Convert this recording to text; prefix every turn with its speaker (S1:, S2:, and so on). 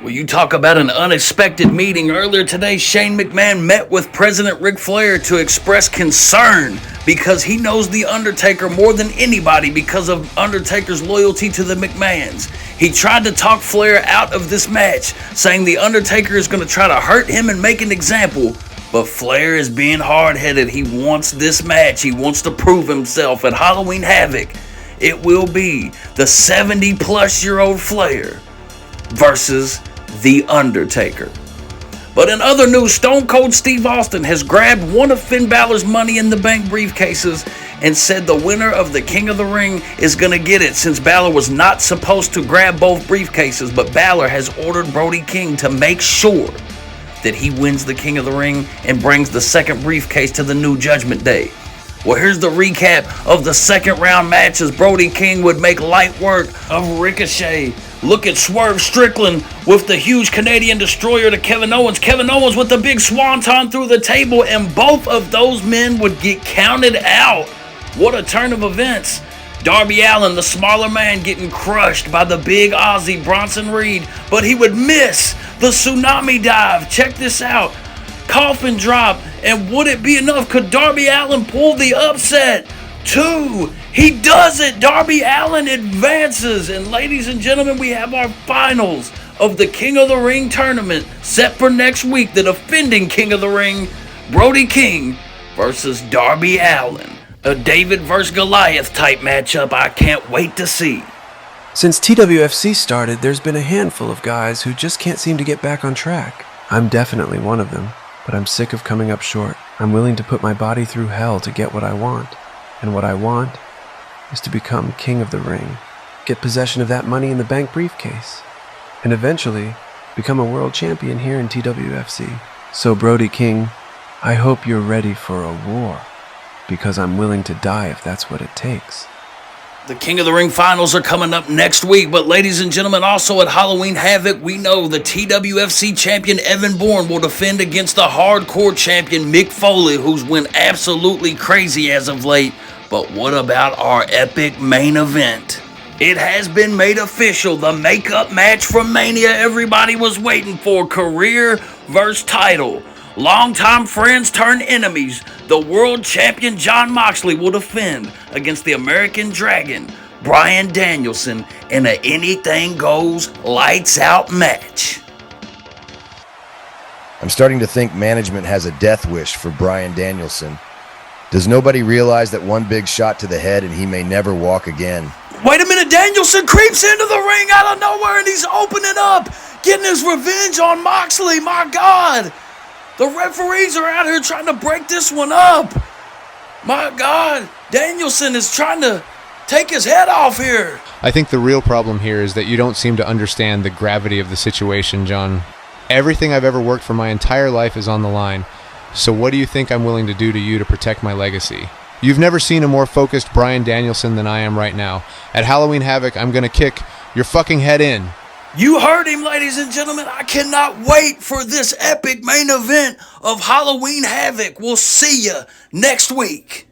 S1: Well, you talk about an unexpected meeting. Earlier today, Shane McMahon met with President Ric Flair to express concern because he knows The Undertaker more than anybody because of Undertaker's loyalty to the McMahons. He tried to talk Flair out of this match, saying The Undertaker is going to try to hurt him and make an example. But Flair is being hard-headed. He wants this match. He wants to prove himself at Halloween Havoc. It will be the 70-plus-year-old Flair versus The Undertaker. But in other news, Stone Cold Steve Austin has grabbed one of Finn Balor's Money in the Bank briefcases and said the winner of the King of the Ring is going to get it, since Balor was not supposed to grab both briefcases. But Balor has ordered Brody King to make sure that he wins the King of the Ring and brings the second briefcase to the New Judgment Day. Well, here's the recap of the second round matches. Brody King would make light work of Ricochet. Look at Swerve Strickland with the huge Canadian Destroyer to Kevin Owens. Kevin Owens with the big swanton through the table, and both of those men would get counted out. What a turn of events. Darby Allin, the smaller man, getting crushed by the big Aussie Bronson Reed, but he would miss the tsunami dive. Check this out. Coffin drop, and would it be enough? Could Darby Allin pull the upset? 2. He does it. Darby Allin advances. And ladies and gentlemen, we have our finals of the King of the Ring tournament set for next week. The defending King of the Ring, Brody King versus Darby Allin. A David versus Goliath type matchup I can't wait to see.
S2: Since TWFC started, there's been a handful of guys who just can't seem to get back on track. I'm definitely one of them, but I'm sick of coming up short. I'm willing to put my body through hell to get what I want. And what I want is to become King of the Ring, get possession of that Money in the Bank briefcase, and eventually become a world champion here in TWFC. So Brody King, I hope you're ready for a war, because I'm willing to die if that's what it takes.
S1: The King of the Ring finals are coming up next week, but ladies and gentlemen, also at Halloween Havoc, we know the TWFC champion Evan Bourne will defend against the hardcore champion Mick Foley, who's went absolutely crazy as of late. But what about our epic main event? It has been made official, the makeup match from Mania everybody was waiting for, career versus title. Longtime friends turn enemies. The world champion Jon Moxley will defend against the American Dragon, Bryan Danielson, in a anything goes, lights out match.
S3: I'm starting to think management has a death wish for Bryan Danielson. Does nobody realize that one big shot to the head and he may never walk again?
S1: Wait a minute, Danielson creeps into the ring out of nowhere and he's opening up, getting his revenge on Moxley, my God. The referees are out here trying to break this one up. My God, Danielson is trying to take his head off here.
S4: I think the real problem here is that you don't seem to understand the gravity of the situation, John. Everything I've ever worked for my entire life is on the line. So what do you think I'm willing to do to you to protect my legacy? You've never seen a more focused Bryan Danielson than I am right now. At Halloween Havoc, I'm going to kick your fucking head in.
S1: You heard him, ladies and gentlemen. I cannot wait for this epic main event of Halloween Havoc. We'll see you next week.